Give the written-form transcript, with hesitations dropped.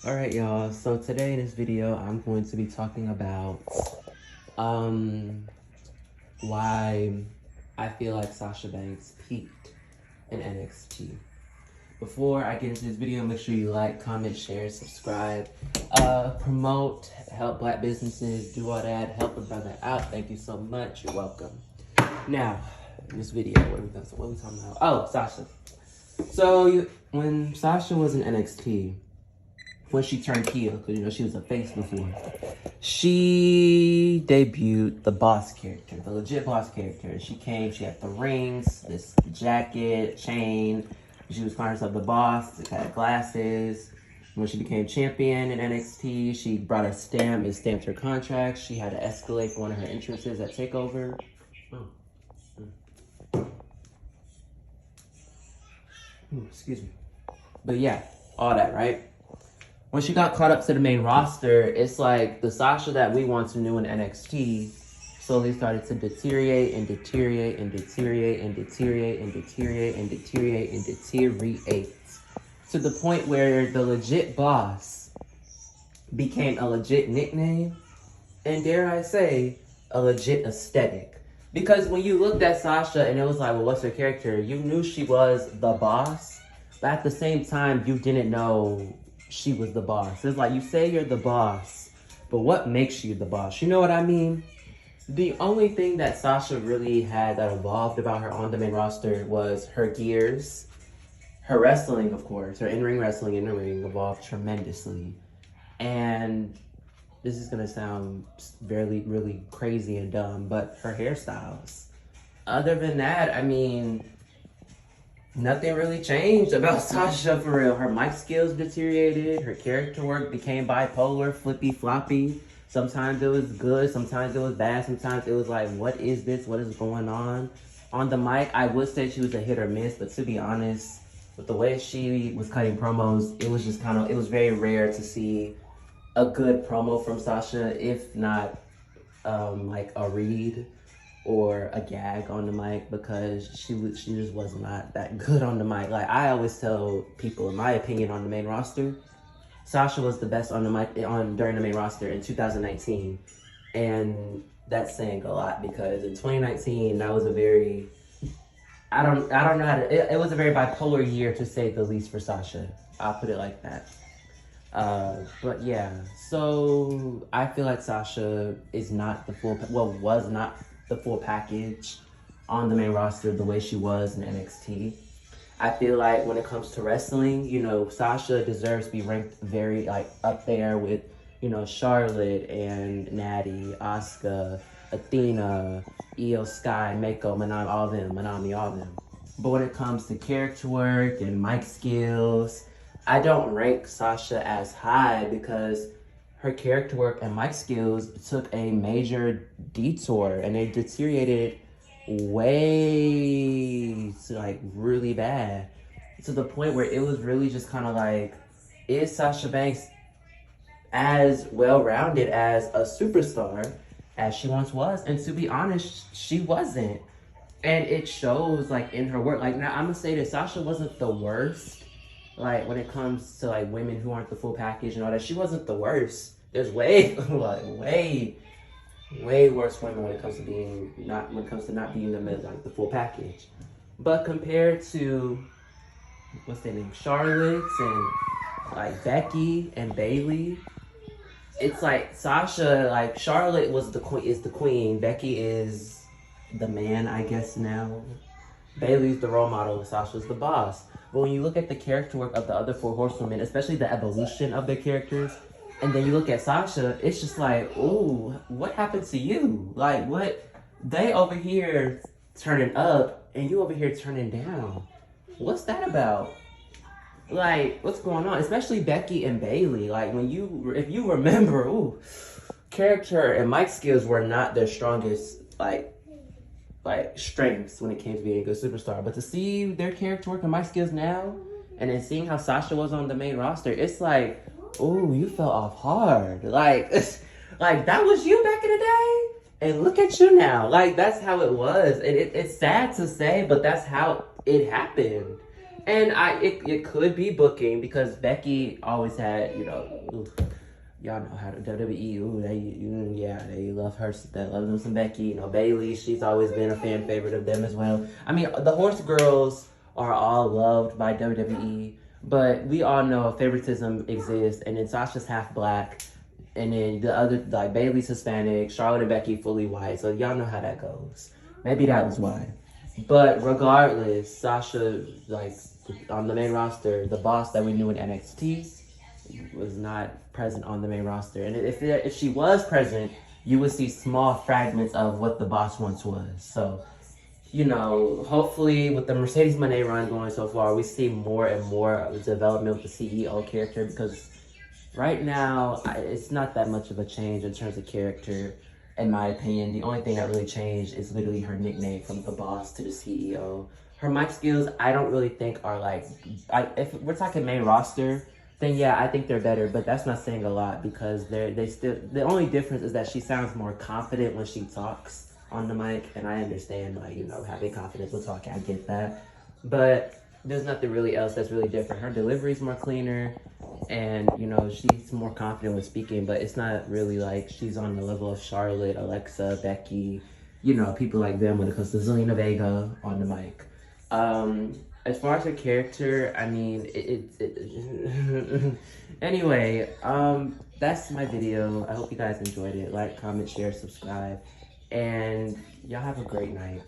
Alright, y'all. So today in this video, I'm going to be talking about why I feel like Sasha Banks peaked in NXT. Before I get into this video, make sure you like, comment, share, subscribe, promote, help black businesses, do all that, help a brother out. Thank you so much. You're welcome. Now, in this video, what are we talking about? Oh, Sasha. So when Sasha was in NXT, when she turned heel, because she was a face before, she debuted the boss character, the legit boss character. She had the rings, this jacket, chain. She was calling herself the boss. She had glasses. When she became champion in NXT, she brought a stamp and stamped her contract. She had to escalate for one of her entrances at TakeOver. Excuse me. But yeah, all that, right? When she got caught up to the main roster, it's like the Sasha that we once knew in NXT slowly started to deteriorate and deteriorate and deteriorate and deteriorate and deteriorate and deteriorate and deteriorate to the point where the legit boss became a legit nickname and, dare I say, a legit aesthetic. Because when you looked at Sasha and it was like, well, what's her character? You knew she was the boss, but at the same time, you didn't know she was the boss. It's like, you say you're the boss, but what makes you the boss? You know what I mean? The only thing that Sasha really had that evolved about her on the main roster was her gears. Her wrestling, of course, her in-ring wrestling in the ring evolved tremendously. And this is gonna sound really crazy and dumb, but her hairstyles. Other than that, I mean, nothing really changed about Sasha for real. Her mic skills deteriorated. Her character work became bipolar, flippy, floppy. Sometimes it was good, sometimes it was bad. Sometimes it was like, what is this? What is going on? On the mic, I would say she was a hit or miss, but to be honest, with the way she was cutting promos, it was just it was very rare to see a good promo from Sasha, if not like a read or a gag on the mic, because she just was not that good on the mic. Like, I always tell people, in my opinion, on the main roster, Sasha was the best on the mic during the main roster in 2019, and that's saying a lot because in 2019 that was a very I don't know how to, it was a very bipolar year, to say the least, for Sasha. I'll put it like that. But yeah, so I feel like Sasha is not the was not the full package on the main roster the way she was in NXT. I feel like when it comes to wrestling, Sasha deserves to be ranked very up there with, Charlotte and Natty, Asuka, Athena, Io Sky, Mako, Manami, all them. But when it comes to character work and mic skills, I don't rank Sasha as high because her character work and mic skills took a major detour and they deteriorated way really bad, to the point where it was really just kind of like, is Sasha Banks as well-rounded as a superstar as she once was? And to be honest, she wasn't. And it shows in her work. Now I'm gonna say that Sasha wasn't the worst, when it comes to women who aren't the full package and all that. She wasn't the worst. There's way worse women when it comes to not being the full package. But compared to what's their name, Charlotte and Becky and Bailey, it's Sasha, Charlotte is the queen, Becky is the man, I guess now. Bailey's the role model, Sasha's the boss. But when you look at the character work of the other four horsewomen, especially the evolution of their characters, and then you look at Sasha, it's just ooh, what happened to you? What? They over here turning up, and you over here turning down. What's that about? What's going on? Especially Becky and Bailey. If you remember, ooh, character and mic skills were not their strongest, strengths when it came to being a good superstar. But to see their character work and mic skills now, and then seeing how Sasha was on the main roster, it's ooh, you fell off hard. That was you back in the day, and look at you now. That's how it was. And it's sad to say, but that's how it happened. And it could be booking because Becky always had, you know, y'all know how to WWE. Ooh, they love her. They love them some Becky. You know, Bailey. She's always been a fan favorite of them as well. I mean, the Horse Girls are all loved by WWE, but we all know favoritism exists. And then Sasha's half black, and then the other like Bailey's Hispanic, Charlotte and Becky fully white. So y'all know how that goes. Maybe that was why. But regardless, Sasha, like on the main roster, the boss that we knew in NXT was not present on the main roster. And if she was present, you would see small fragments of what the boss once was. So, you know, hopefully with the Mercedes Moné run going so far, we see more and more development with the CEO character because right now, it's not that much of a change in terms of character. In my opinion, the only thing that really changed is literally her nickname from the boss to the CEO. Her mic skills, I don't really think are like, if we're talking main roster, then yeah, I think they're better, but that's not saying a lot because they still, the only difference is that she sounds more confident when she talks on the mic, and I understand, like, you know, having confidence with talking, I get that. But there's nothing really else that's really different. Her delivery's more cleaner, and you know she's more confident when speaking, but it's not really like she's on the level of Charlotte, Alexa, Becky, you know, people like them when it comes to Zelina Vega on the mic. As far as her character, I mean, anyway, that's my video. I hope you guys enjoyed it. Like, comment, share, subscribe, and y'all have a great night.